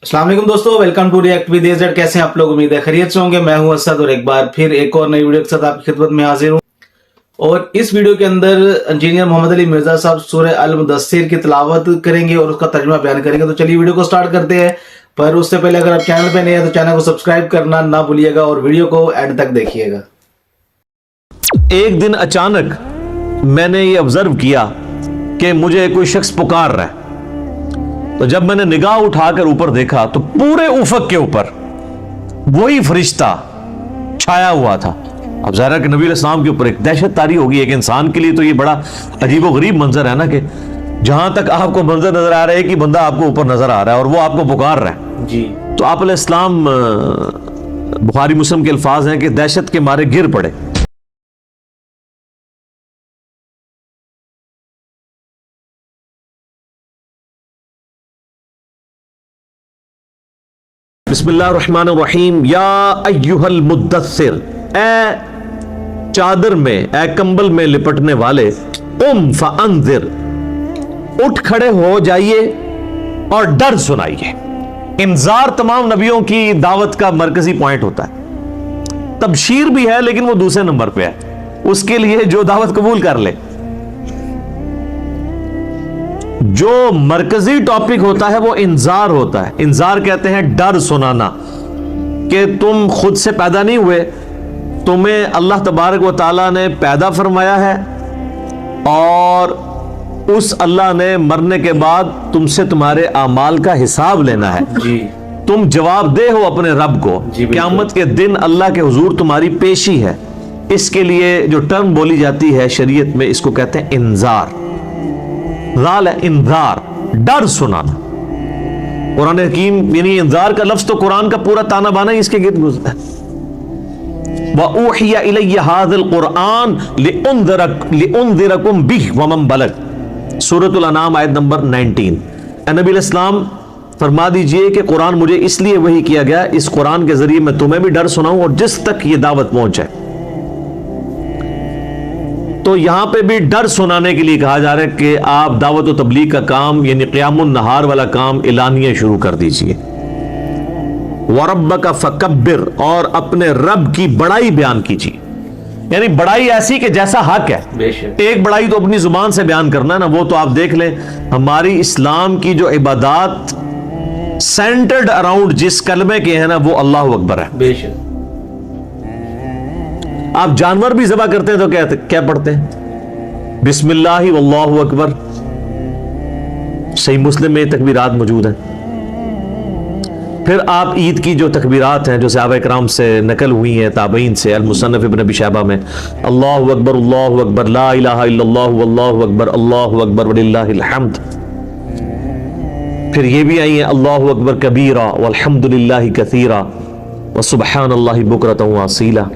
अस्सलाम वालेकुम दोस्तों, welcome to react with AZ. कैसे हैं आप लोग? उम्मीद है खैरियत से होंगे। मैं हूं असद और एक बार फिर एक और नई वीडियो के साथ आपकी खिदमत में हाजिर हूं। और इस वीडियो के अंदर इंजीनियर मोहम्मद अली मिर्जा साहब सूरह अल मुदस्सिर की तिलावत करेंगे और उसका तर्जुमा बयान करेंगे। तो चलिए वीडियो को स्टार्ट करते हैं। पर उससे पहले अगर आप चैनल पे नए हैं तो चैनल को सब्सक्राइब करना ना भूलिएगा और वीडियो को एंड तक देखिएगा। एक दिन अचानक मैंने ये ऑब्जर्व किया कि मुझे कोई शख्स पुकार रहा है। तो जब मैंने निगाह उठाकर ऊपर देखा तो पूरे उफक के ऊपर वही फरिश्ता छाया हुआ था। अब ज़ाहिर कि नबी इस्लाम के ऊपर एक दहशत तारी होगी। एक इंसान के लिए तो ये बड़ा अजीब गरीब मंजर है ना, कि जहां तक आपको मंजर नजर आ रहा है कि बंदा आपको ऊपर नजर आ रहा है और वो आपको पुकार रहा है जी। तो आप अलैहिस्सलाम, बुखारी मुस्लिम के अल्फाज हैं कि दहशत के मारे गिर पड़े। बिस्मिल्लाहिर्रहमानिर्रहीम। या अय्युहल मुद्दस्सिर, ए चादर में, ए कंबल में लिपटने वाले, कुम फअंज़िर, उठ खड़े हो जाइए और डर सुनाइए। इंजार तमाम नबियों की दावत का मरकजी पॉइंट होता है। तबशीर भी है लेकिन वो दूसरे नंबर पे है, उसके लिए जो दावत कबूल कर ले। जो मरकजी टॉपिक होता है वो इंजार होता है। इंजार कहते हैं डर सुनाना, कि तुम खुद से पैदा नहीं हुए, तुम्हें अल्लाह तबारक व तआला ने पैदा फरमाया है और उस अल्लाह ने मरने के बाद तुमसे तुम्हारे आमाल का हिसाब लेना है जी। तुम जवाबदेह हो अपने रब को। क़यामत के दिन अल्लाह के हुजूर तुम्हारी पेशी है। इसके लिए जो टर्म बोली जाती है शरीयत में, इसको कहते हैं इंजार। राल है इंजार, डर सुनाना। कुरान हकीम यानी इंजार का लफ्ज तो कुरान का पूरा ताना बाना ही इसके गिर्द गुजरा है। वऊहिया इलैया हाज़िल कुरआन लिउनज़िरकुम बिही वमन बलग, सूरतुल अनाम आयत नंबर 19। नबी इस्लाम फरमा दीजिए कि कुरान मुझे इसलिए वही किया गया, इस कुरान के जरिए मैं तुम्हें भी डर सुनाऊं और जिस तक ये दावत पहुंचे। तो यहां पे भी डर सुनाने के लिए कहा जा रहा है कि आप दावत व तबलीग का काम यानी क़ियामुन नहार वाला काम एलानिया शुरू कर दीजिए। वरब्बका फकब्बिर, और अपने रब की बड़ाई बयान कीजिए। यानी बड़ाई ऐसी कि जैसा हक है। बेशक एक बड़ाई तो अपनी जुबान से बयान करना है ना, वो तो आप देख लें हमारी इस्लाम की जो इबादत सेंटर्ड अराउंड जिस कलमे के है ना, वो अल्लाह अकबर है। बेशक आप जानवर भी ज़बह करते हैं तो क्या पढ़ते हैं? बिस्मिल्लाहि वल्लाहु अकबर। सही मुस्लिम में तकबीरात मौजूद हैं। फिर आप ईद की जो तकबीरात हैं जो सहाबा इकराम से नकल हुई हैं, ताबईन से, अल-मुसन्नफ इब्न अबी शैबा में, अल्लाहु अकबर, ला इलाहा इल्लल्लाह, वल्लाहु अकबर, अल्लाहु अकबर वलिल्लाहिल हम्द। फिर ये भी आई है अल्लाहु अकबर कबीरा वल्हम्दुलिल्लाहि कसीरा व सुब्हानल्लाहि बुकरतन व असीला।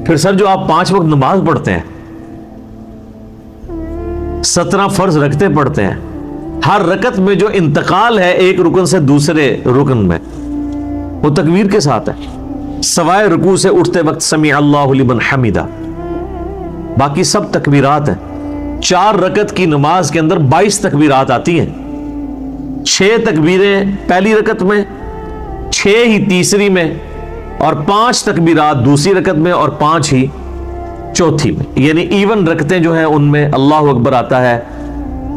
फिर सर जो आप 5 वक्त नमाज पढ़ते हैं, 17 फर्ज रखते पढ़ते हैं, हर रकत में जो इंतकाल है एक रुकन से दूसरे रुकन में, वो तकबीर के साथ है, सवाए रुकू से उठते वक्त समी अल्लाहु लिमन हमीदा। बाकी सब तकबीरात हैं। 4 रकत की नमाज के अंदर 22 तकबीरात आती हैं। 6 तकबीरें पहली रकत में, 6 ही तीसरी में, और 5 तकबीरात दूसरी रकत में और 5 ही चौथी में। यानी इवन रखते जो हैं उनमें अल्लाहु अकबर आता है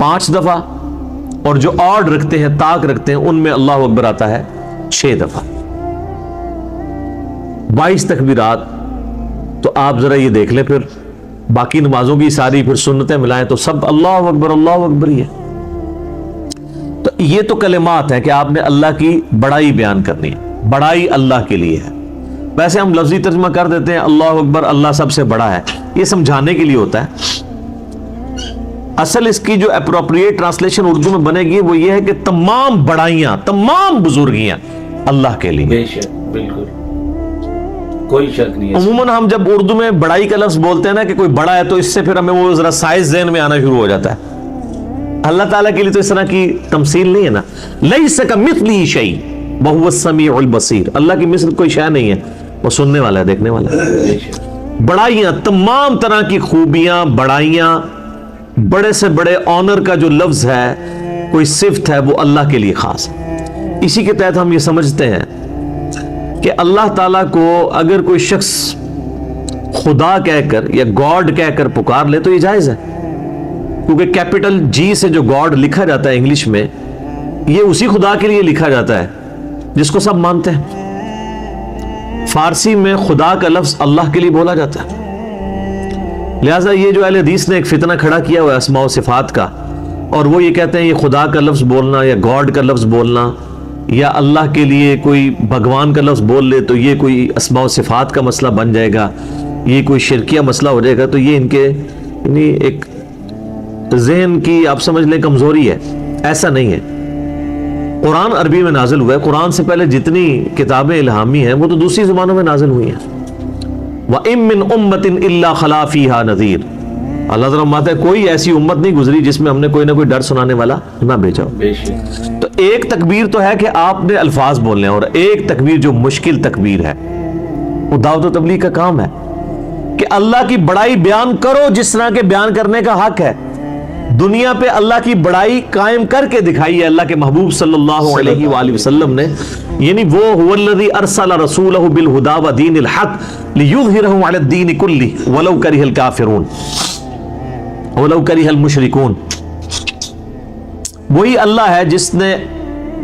5 दफा, और जो ऑड रखते हैं, ताक रखते हैं, उनमें अल्लाहु अकबर आता है 6 दफा। 22 तकबीरात। तो आप जरा ये देख लें, फिर बाकी नमाजों की सारी फिर सुन्नतें मिलाएं तो सब अल्लाहु अकबर ही है। तो ये तो कलिमात है कि आपने अल्लाह की बड़ाई बयान करनी है। बड़ाई अल्लाह के लिए है। वैसे हम लफ्जी तर्जुमा कर देते हैं अल्लाहु अकबर, अल्लाह सबसे बड़ा है, ये समझाने के लिए होता है। असल इसकी जो एप्रोप्रिएट ट्रांसलेशन उर्दू में बनेगी वो ये है कि तमाम बड़ाइयां, तमाम बुजुर्गियां अल्लाह के लिए। बेशक, बिल्कुल कोई शक नहीं है। अमूमन हम जब उर्दू में बड़ाई का लफ्ज बोलते हैं ना कि कोई बड़ा है, तो इससे फिर हमें वो जरा साइज ज़हन में आना शुरू हो जाता है। अल्लाह ताला के लिए तो इस तरह की तमसील नहीं है ना। लैसा कमिस्लिही शै वहुवस समीउल बसीर। अल्लाह की मिस्ल कोई शय नहीं है, वो सुनने वाला है, देखने वाला है। बड़ाइयां, तमाम तरह की खूबियां, बड़ाइयां, बड़े से बड़े ऑनर का जो लफ्ज है, कोई सिफ्त है, वो अल्लाह के लिए खास है। اسی کے تحت ہم یہ سمجھتے ہیں کہ اللہ تعالیٰ کو اگر کوئی شخص خدا کہہ کر یا گاڈ کہہ کر پکار لے تو یہ جائز ہے، کیونکہ کیپٹل جی سے جو گاڈ لکھا جاتا ہے انگلش میں، یہ اسی خدا کے لیے لکھا جاتا ہے جس کو سب مانتے ہیں۔ فارسی میں خدا کا لفظ اللہ کے لیے بولا جاتا ہے، لہٰذا یہ جو اہل حدیث نے ایک فتنہ کھڑا کیا ہوا ہے اسماء و صفات کا، اور وہ یہ کہتے ہیں یہ خدا کا لفظ بولنا یا گاڈ کا لفظ بولنا یا اللہ کے لیے کوئی بھگوان کا لفظ بول لے تو یہ کوئی اسماء و صفات کا مسئلہ بن جائے گا، یہ کوئی شرکیہ مسئلہ ہو جائے گا، تو یہ ان کے یعنی ایک ذہن کی آپ سمجھ لیں کمزوری ہے۔ ایسا نہیں ہے، قرآن عربی میں نازل ہوا ہے، قرآن سے پہلے جتنی کتابیں الہامی ہیں وہ تو دوسری زبانوں میں نازل ہوئی ہیں۔ وَإِن مِّنْ أُمَّةٍ إِلَّا خَلَا فِيهَا نَذِيرٌ، اللہ تعالیٰ فرماتا ہے کوئی ایسی امت نہیں گزری جس میں ہم نے کوئی نہ کوئی ڈر سنانے والا نہ بھیجا ہو۔ تو ایک تکبیر تو ہے کہ آپ نے الفاظ بولنے ہیں، اور ایک تکبیر جو مشکل تکبیر ہے وہ دعوت و تبلیغ کا کام ہے کہ اللہ کی بڑائی بیان کرو جس طرح کے بیان کرنے کا حق ہے۔ دنیا پہ اللہ کی بڑائی قائم کر کے دکھائی ہے اللہ کے محبوب صلی اللہ علیہ وآلہ وسلم نے، یعنی وہ هو الذی ارسل رسولہ بالہدی ودین الحق لیظہرہ علی الدین کلہ ولو کرہ الکافرون ولو کرہ المشرکون۔ وہی اللہ ہے جس نے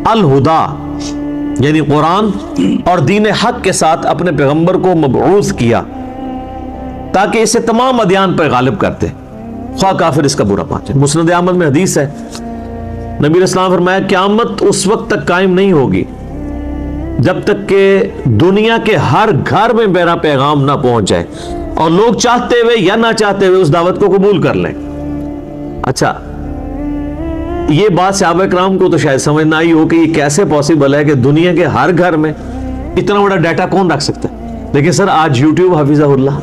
الہدی یعنی قرآن اور دین حق کے ساتھ اپنے پیغمبر کو مبعوث کیا تاکہ اسے تمام ادیان پر غالب کرتے، خواہ کافر اس کا برا پانچے۔ مسند احمد میں حدیث ہے، نبی علیہ السلام فرمایا قیامت اس وقت تک قائم نہیں ہوگی جب تک کہ دنیا کے ہر گھر میں میرا پیغام نہ پہنچ جائے اور لوگ چاہتے ہوئے یا نہ چاہتے ہوئے اس دعوت کو قبول کر لیں۔ اچھا، یہ بات صحابہ کرام کو تو شاید سمجھ نہ آئی ہو کہ یہ کیسے پاسبل ہے کہ دنیا کے ہر گھر میں اتنا بڑا ڈیٹا کون رکھ سکتا ہے؟ لیکن سر آج یوٹیوب حفظہ اللہ،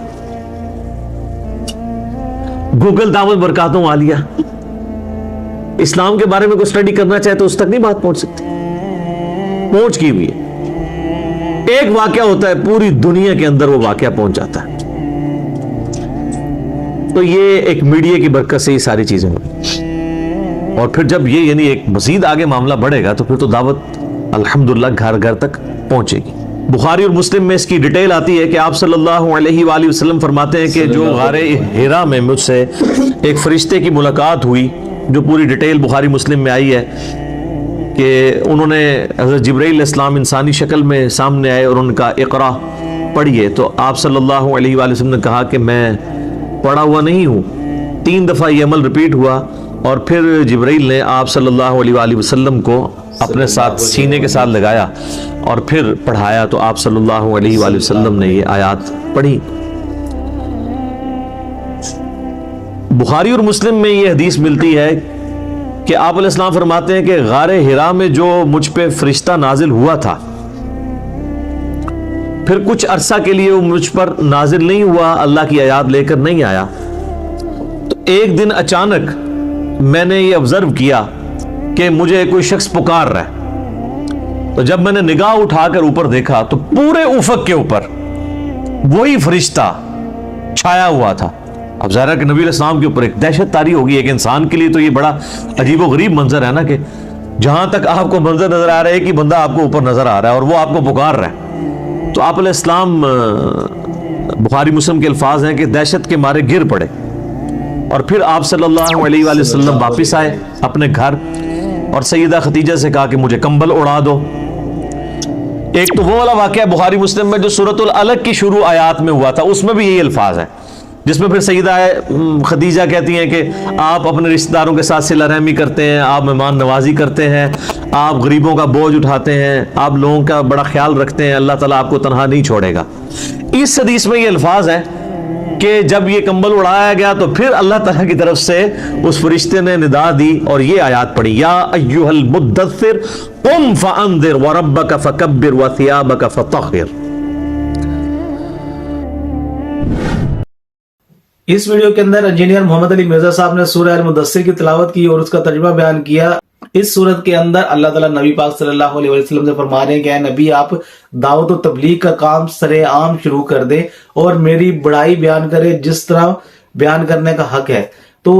گوگل دامت برکاتوں عالیہ، اسلام کے بارے میں کوئی اسٹڈی کرنا چاہے تو اس تک نہیں بات پہنچ سکتی، پہنچ کی ہوئی ہے۔ ایک واقعہ ہوتا ہے پوری دنیا کے اندر وہ واقعہ پہنچ جاتا ہے۔ تو یہ ایک میڈیا کی برکت سے یہ ساری چیزیں ہوئی، اور پھر جب یہ یعنی ایک مزید آگے معاملہ بڑھے گا تو پھر تو دعوت الحمدللہ گھر گھر تک پہنچے گی۔ بخاری اور مسلم میں اس کی ڈیٹیل آتی ہے کہ آپ صلی اللہ علیہ وآلہ وسلم فرماتے ہیں کہ جو غار حرا میں مجھ سے ایک فرشتے کی ملاقات ہوئی، جو پوری ڈیٹیل بخاری مسلم میں آئی ہے کہ انہوں نے حضرت جبرائیل علیہ السلام انسانی شکل میں سامنے آئے اور ان کا اقرا پڑھیے، تو آپ صلی اللہ علیہ وآلہ وسلم نے کہا کہ میں پڑھا ہوا نہیں ہوں۔ 3 دفعہ یہ عمل ریپیٹ ہوا، اور پھر جبرائیل نے آپ صلی اللہ علیہ وآلہ وسلم کو اپنے ساتھ سینے کے ساتھ لگایا اور پھر پڑھایا، تو آپ صلی اللہ علیہ وآلہ وسلم نے یہ آیات پڑھی۔ بخاری اور مسلم میں یہ حدیث ملتی ہے کہ آپ علیہ السلام فرماتے ہیں کہ غار حرا میں جو مجھ پہ فرشتہ نازل ہوا تھا، پھر کچھ عرصہ کے لیے وہ مجھ پر نازل نہیں ہوا، اللہ کی آیات لے کر نہیں آیا۔ تو ایک دن اچانک میں نے یہ آبزرو کیا کہ مجھے کوئی شخص پکار رہا ہے، تو جب میں نے نگاہ اٹھا کر اوپر دیکھا تو پورے افق کے اوپر وہی فرشتہ چھایا ہوا تھا۔ اب ظاہر ہے کہ نبی علیہ السلام کے اوپر ایک دہشت طاری ہوگی، ایک انسان کے لیے تو یہ بڑا عجیب و غریب منظر ہے نا، کہ جہاں تک آپ کو منظر نظر آ رہا ہے کہ بندہ آپ کو اوپر نظر آ رہا ہے اور وہ آپ کو پکار رہا ہے۔ تو آپ علیہ السلام، بخاری مسلم کے الفاظ ہیں کہ دہشت کے مارے گر پڑے، اور پھر آپ صلی اللہ علیہ وآلہ وسلم واپس آئے اپنے گھر اور سیدہ خدیجہ سے کہا کہ مجھے کمبل اڑا دو۔ ایک تو وہ والا واقعہ بخاری مسلم میں جو سورۃ العلق کی شروع آیات میں ہوا تھا، اس میں بھی یہی الفاظ ہیں، جس میں پھر سیدہ خدیجہ کہتی ہیں کہ آپ اپنے رشتہ داروں کے ساتھ صلہ رحمی کرتے ہیں، آپ مہمان نوازی کرتے ہیں، آپ غریبوں کا بوجھ اٹھاتے ہیں، آپ لوگوں کا بڑا خیال رکھتے ہیں، اللہ تعالیٰ آپ کو تنہا نہیں چھوڑے گا۔ اس حدیث میں یہ الفاظ ہیں کہ جب یہ کمبل اڑایا گیا تو پھر اللہ تعالیٰ کی طرف سے اس فرشتے نے ندا دی اور یہ آیات پڑھی، یا ایھا المدثر قم فانذر وربک فکبر وثیابک فطہر۔ اس ویڈیو کے اندر انجینئر محمد علی مرزا صاحب نے سورہ المدثر کی تلاوت کی اور اس کا ترجمہ بیان کیا۔ اس صورت کے اندر اللہ تعالیٰ نبی پاک صلی اللہ علیہ وسلم سے فرما رہے ہیں کہ اے نبی، آپ دعوت و تبلیغ کا کام سرے عام شروع کر دیں اور میری بڑائی بیان کرے جس طرح بیان کرنے کا حق ہے۔ تو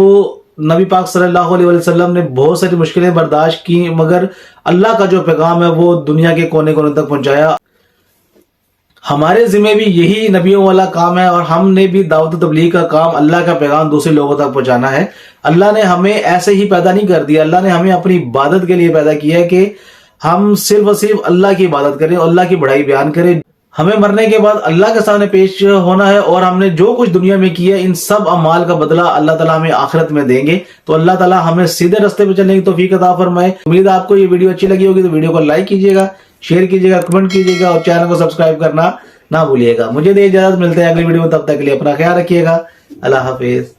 नबी पाक सल्लल्लाहु अलैहि वसल्लम ने बहुत सारी मुश्किलें बर्दाश्त की, मगर अल्लाह का जो पैगाम है वो दुनिया के कोने कोने तक पहुंचाया। हमारे जिम्मे भी यही नबियों वाला काम है, और हमने भी दावत तबलीग का काम, अल्लाह का पैगाम दूसरे लोगों तक पहुंचाना है। अल्लाह ने हमें ऐसे ही पैदा नहीं कर दिया, अल्लाह ने हमें अपनी इबादत के लिए पैदा किया है कि हम सिर्फ और सिर्फ अल्लाह की इबादत करें, अल्लाह की बड़ाई बयान करें। हमें मरने के बाद अल्लाह के सामने पेश होना है, और हमने जो कुछ दुनिया में किया इन सब अमाल का बदला अल्लाह ताला हमें आखिरत में देंगे। तो अल्लाह ताला हमें सीधे रास्ते पे चलने की तौफीक अता फरमाए। उम्मीद है आपको ये वीडियो अच्छी लगी होगी, तो वीडियो को लाइक कीजिएगा, शेयर कीजिएगा, कमेंट कीजिएगा और चैनल को सब्सक्राइब करना ना भूलिएगा। मुझे दे इजाजत, मिलते हैं अगली वीडियो में, तब तक के लिए अपना ख्याल रखिएगा। अल्लाह हाफिज।